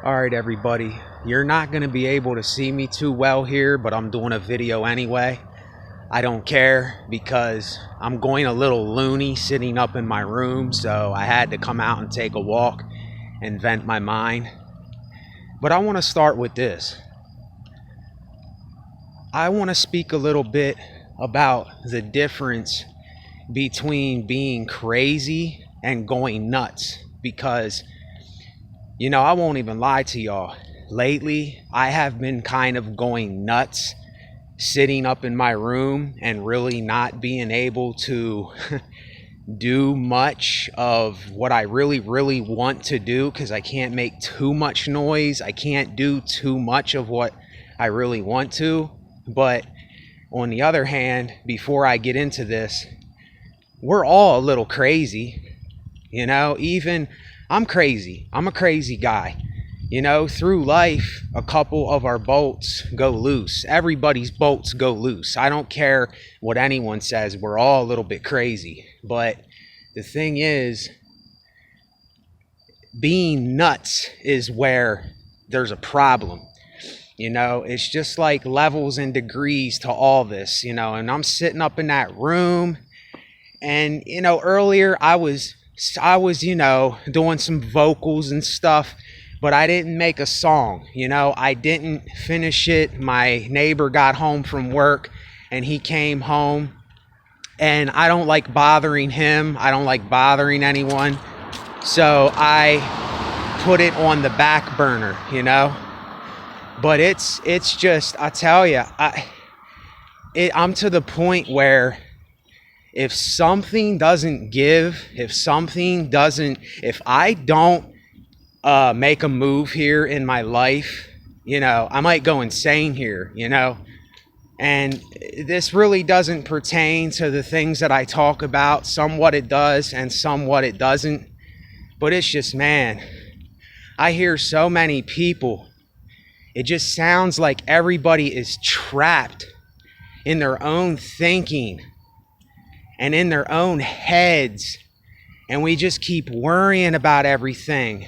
All right, everybody, you're not going to be able to see me too well here, but I'm doing a video anyway. I don't care because I'm going a little loony sitting up in my room, so I had to come out and take a walk and vent my mind. But I want to start with this. I want to speak a little bit about the difference between being crazy and going nuts, because I won't even lie to y'all. Lately, I have been kind of going nuts, sitting up in my room and really not being able to do much of what I really want to do because I can't make too much noise. I can't do too much of what I really want to. But on the other hand, before I get into this, we're all a little crazy. Even I'm crazy. I'm a crazy guy. Through life, a couple of our bolts go loose. Everybody's bolts go loose. I don't care what anyone says. We're all a little bit crazy. But the thing is, being nuts is where there's a problem. It's just like levels and degrees to all this, and I'm sitting up in that room and, earlier I was doing some vocals and stuff, but I didn't make a song. I didn't finish it. My neighbor got home from work and he came home, and I don't like bothering him. I don't like bothering anyone. So I put it on the back burner, but it's just, I tell you, I'm to the point where if something doesn't give, if I don't make a move here in my life, I might go insane here, and this really doesn't pertain to the things that I talk about. Somewhat it does and somewhat it doesn't, but it's just, man, I hear so many people, it just sounds like everybody is trapped in their own thinking and in their own heads, and we just keep worrying about everything.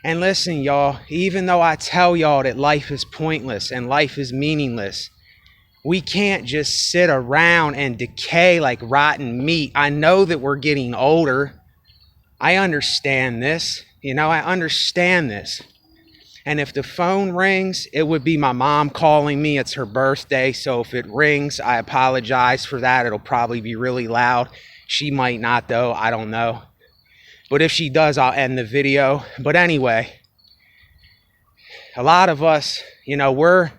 And listen, y'all, even though I tell y'all that life is pointless and life is meaningless, we can't just sit around and decay like rotten meat. I know that we're getting older. I understand this. I understand this. And if the phone rings, it would be my mom calling me. It's her birthday, so if it rings, I apologize for that. It'll probably be really loud. She might not, though. I don't know. But if she does, I'll end the video. But anyway, a lot of us, we're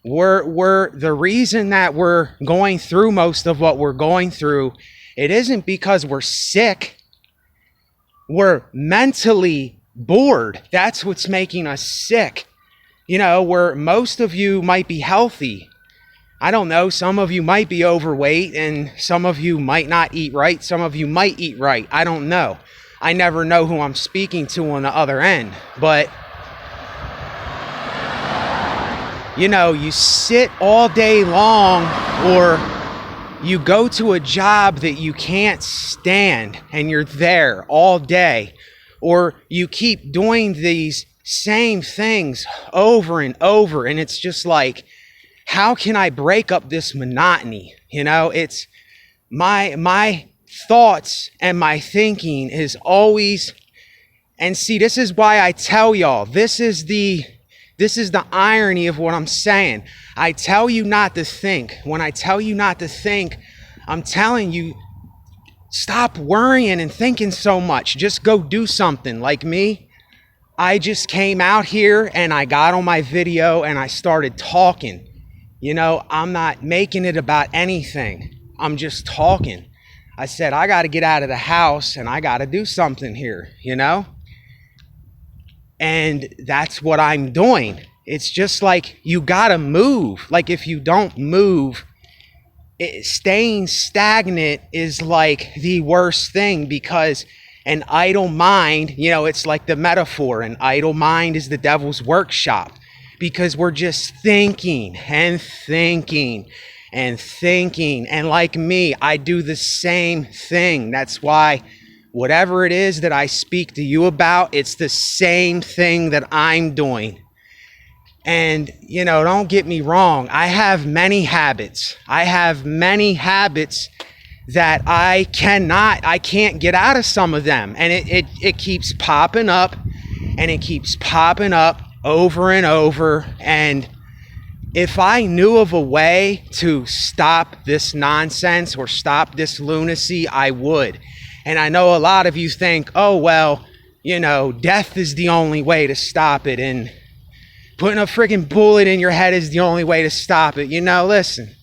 the reason that we're going through most of what we're going through, it isn't because we're sick. We're mentally bored. That's what's making us sick. Where most of you might be healthy. I don't know, some of you might be overweight and some of you might not eat right. Some of you might eat right. I don't know. I never know who I'm speaking to on the other end. But you sit all day long, or you go to a job that you can't stand and you're there all day. Or you keep doing these same things over and over. And it's just like, how can I break up this monotony? It's my thoughts and my thinking is always, and see, this is why I tell y'all, this is the irony of what I'm saying. I tell you not to think. When I tell you not to think, I'm telling you, stop worrying and thinking so much. Just go do something. Like me, I just came out here and I got on my video and I started talking. I'm not making it about anything. I'm just talking. I said, I got to get out of the house and I got to do something here, And that's what I'm doing. It's just like, you got to move. Like, if you don't move, staying stagnant is like the worst thing, because an idle mind, it's like the metaphor, an idle mind is the devil's workshop, because we're just thinking and thinking and thinking. And like me, I do the same thing. That's why whatever it is that I speak to you about, it's the same thing that I'm doing. And, you know, don't get me wrong. I have many habits. That I can't get out of some of them. And it keeps popping up, and it keeps popping up over and over. And if I knew of a way to stop this nonsense or stop this lunacy, I would. And I know a lot of you think, oh, well, you know, death is the only way to stop it, and putting a freaking bullet in your head is the only way to stop it. You know, listen.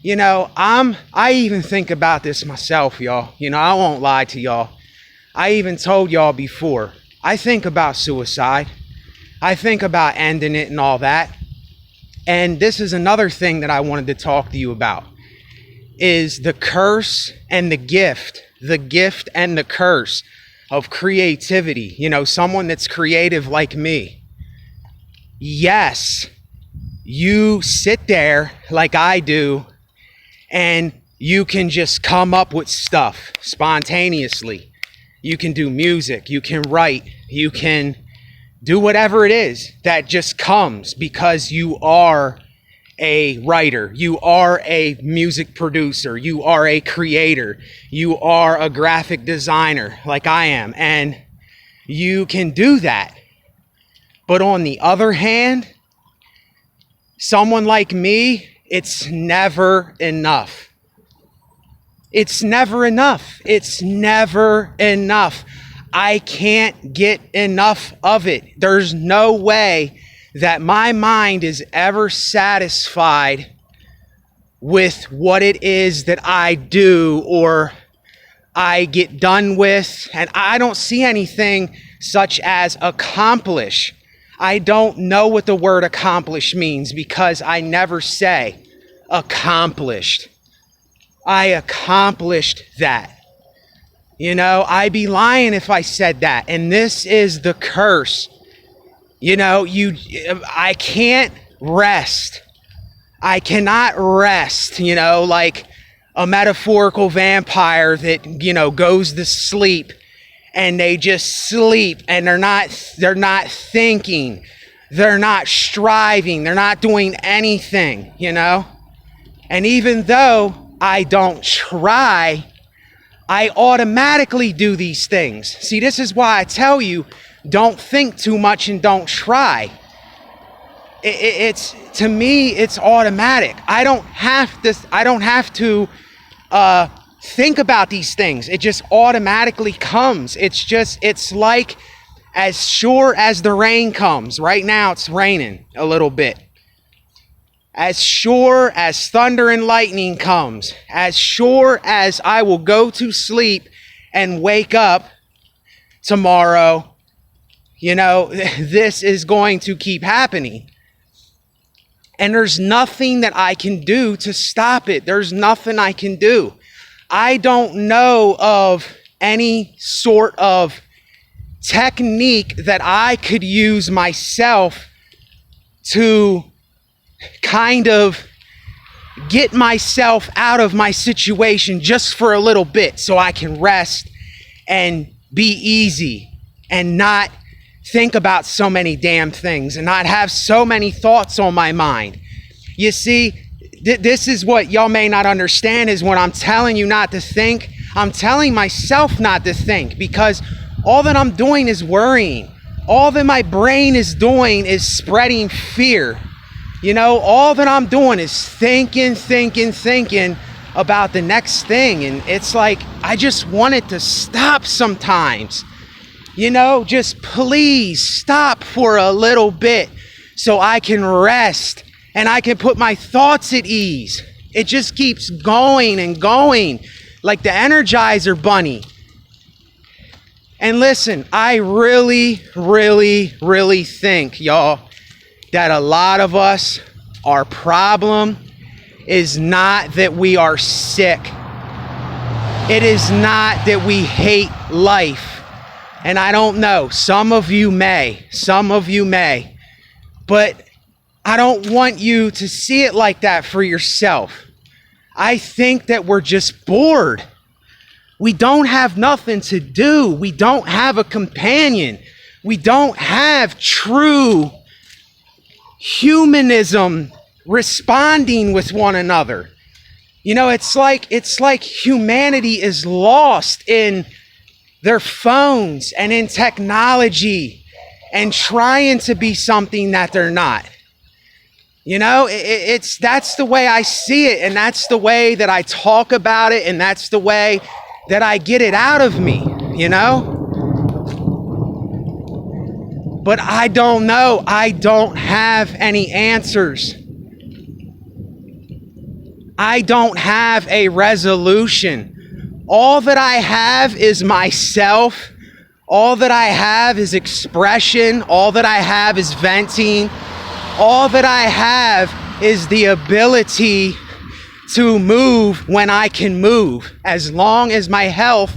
You know, I even think about this myself, y'all. You know, I won't lie to y'all. I even told y'all before, I think about suicide. I think about ending it and all that. And this is another thing that I wanted to talk to you about, is the curse and the gift and the curse of creativity. You know, someone that's creative like me. Yes, you sit there like I do, and you can just come up with stuff spontaneously. You can do music, you can write, you can do whatever it is that just comes because you are a writer, you are a music producer, you are a creator, you are a graphic designer like I am, and you can do that. But on the other hand, someone like me, it's never enough. It's never enough. It's never enough. I can't get enough of it. There's no way that my mind is ever satisfied with what it is that I do or I get done with. And I don't see anything such as accomplish. I don't know what the word accomplish means because I never say accomplished. I accomplished that. You know, I'd be lying if I said that. And this is the curse. You know, I can't rest. I cannot rest, you know, like a metaphorical vampire that, you know, goes to sleep. And they just sleep, and they're not thinking, they're not striving, they're not doing anything, you know? And even though I don't try, I automatically do these things. See, this is why I tell you, don't think too much and don't try. It's to me, it's automatic. I don't have to think about these things. It just automatically comes. It's like as sure as the rain comes. Right now it's raining a little bit. As sure as thunder and lightning comes. As sure as I will go to sleep and wake up tomorrow, you know, this is going to keep happening. And there's nothing that I can do to stop it. There's nothing I can do. I don't know of any sort of technique that I could use myself to kind of get myself out of my situation just for a little bit so I can rest and be easy and not think about so many damn things and not have so many thoughts on my mind. You see, this is what y'all may not understand is when I'm telling you not to think, I'm telling myself not to think because all that I'm doing is worrying. All that my brain is doing is spreading fear. You know, all that I'm doing is thinking about the next thing. And it's like, I just want it to stop sometimes. You know, just please stop for a little bit so I can rest. And I can put my thoughts at ease. It just keeps going and going like the Energizer Bunny. And listen, I really think, y'all, that a lot of us, our problem is not that we are sick. It is not that we hate life. And I don't know, some of you may, but I don't want you to see it like that for yourself. I think that we're just bored. We don't have nothing to do. We don't have a companion. We don't have true humanism responding with one another. You know, it's like humanity is lost in their phones and in technology and trying to be something that they're not. You know, that's the way I see it, and that's the way that I talk about it, and that's the way that I get it out of me, you know? But I don't know. I don't have any answers. I don't have a resolution. All that I have is myself. All that I have is expression. All that I have is venting. All that I have is the ability to move when I can move. As long as my health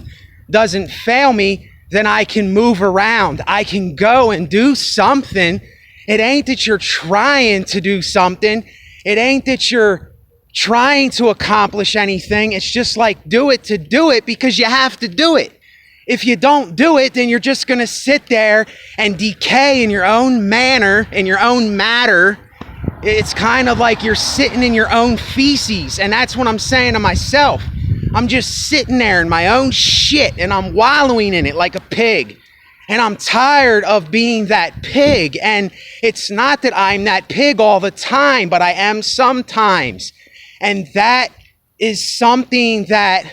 doesn't fail me, then I can move around. I can go and do something. It ain't that you're trying to do something. It ain't that you're trying to accomplish anything. It's just like do it to do it because you have to do it. If you don't do it, then you're just going to sit there and decay in your own manner, in your own matter. It's kind of like you're sitting in your own feces. And that's what I'm saying to myself. I'm just sitting there in my own shit and I'm wallowing in it like a pig. And I'm tired of being that pig. And it's not that I'm that pig all the time, but I am sometimes. And that is something that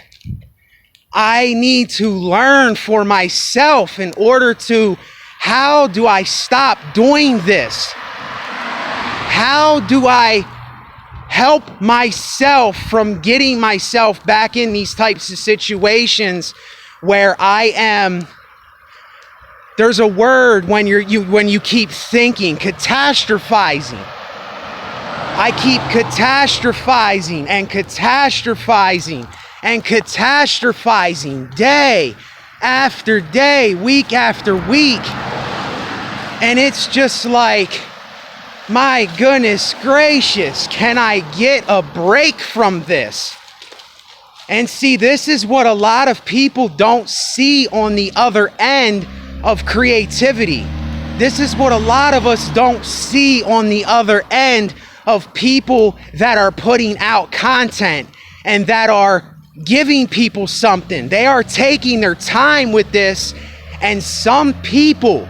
I need to learn for myself in order to, how do I stop doing this? How do I help myself from getting myself back in these types of situations where I am, there's a word when you keep thinking, catastrophizing. I keep catastrophizing and catastrophizing and catastrophizing day after day, week after week. And it's just like, my goodness gracious, can I get a break from this? And see, this is what a lot of people don't see on the other end of creativity. This is what a lot of us don't see on the other end of people that are putting out content and that are giving people something. They are taking their time with this. And some people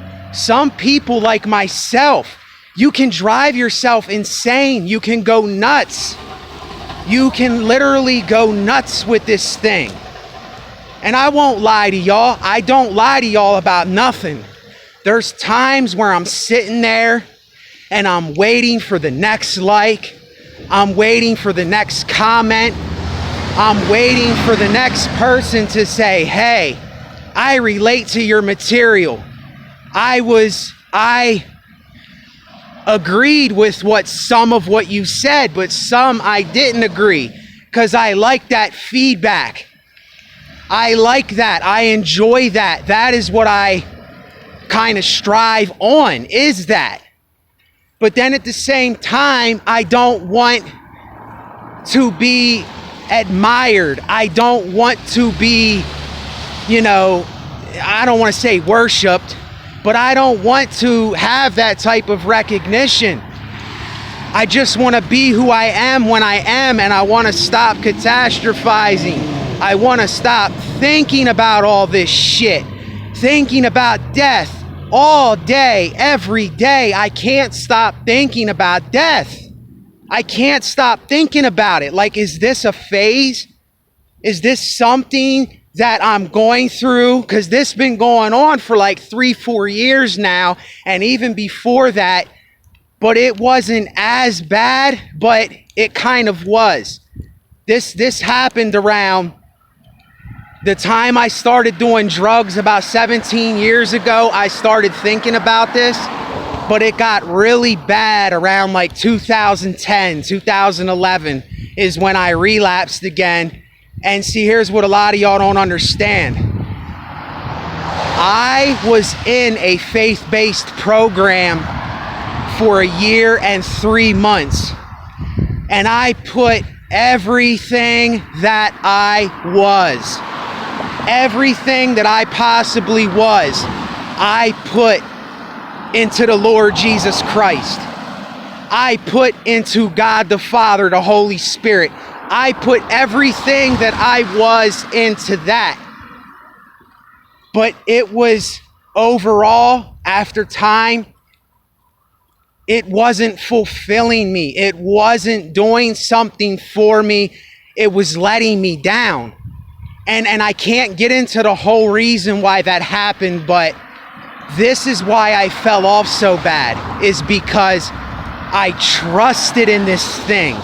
like myself, you can drive yourself insane. You can go nuts. You can literally go nuts with this thing. And I won't lie to y'all. I don't lie to y'all about nothing. There's times where I'm sitting there and I'm waiting for the next like. I'm waiting for the next comment. I'm waiting for the next person to say, hey, I relate to your material. I agreed with some of what you said, but some I didn't agree because I like that feedback. I like that. I enjoy that. That is what I kind of strive on, is that. But then at the same time, I don't want to be admired. I don't want to be, I don't want to say worshipped, but I don't want to have that type of recognition. I just want to be who I am when I am, and I want to stop catastrophizing. I want to stop thinking about all this shit, thinking about death all day, every day. I can't stop thinking about death. I can't stop thinking about it. Like, is this a phase? Is this something that I'm going through? Because this has been going on for like 3-4 years now, and even before that, but it wasn't as bad, but it kind of was. This happened around the time I started doing drugs about 17 years ago. I started thinking about this, but it got really bad around like 2010, 2011 is when I relapsed again. And see, here's what a lot of y'all don't understand. I was in a faith-based program for 1 year and 3 months. And I put everything that I was everything that I possibly was, I put into the Lord Jesus Christ. I put into God the Father, the Holy Spirit. I put everything that I was into that. But it was overall, after time, it wasn't fulfilling me. It wasn't doing something for me. It was letting me down. And I can't get into the whole reason why that happened, but this is why I fell off so bad, is because I trusted in this thing.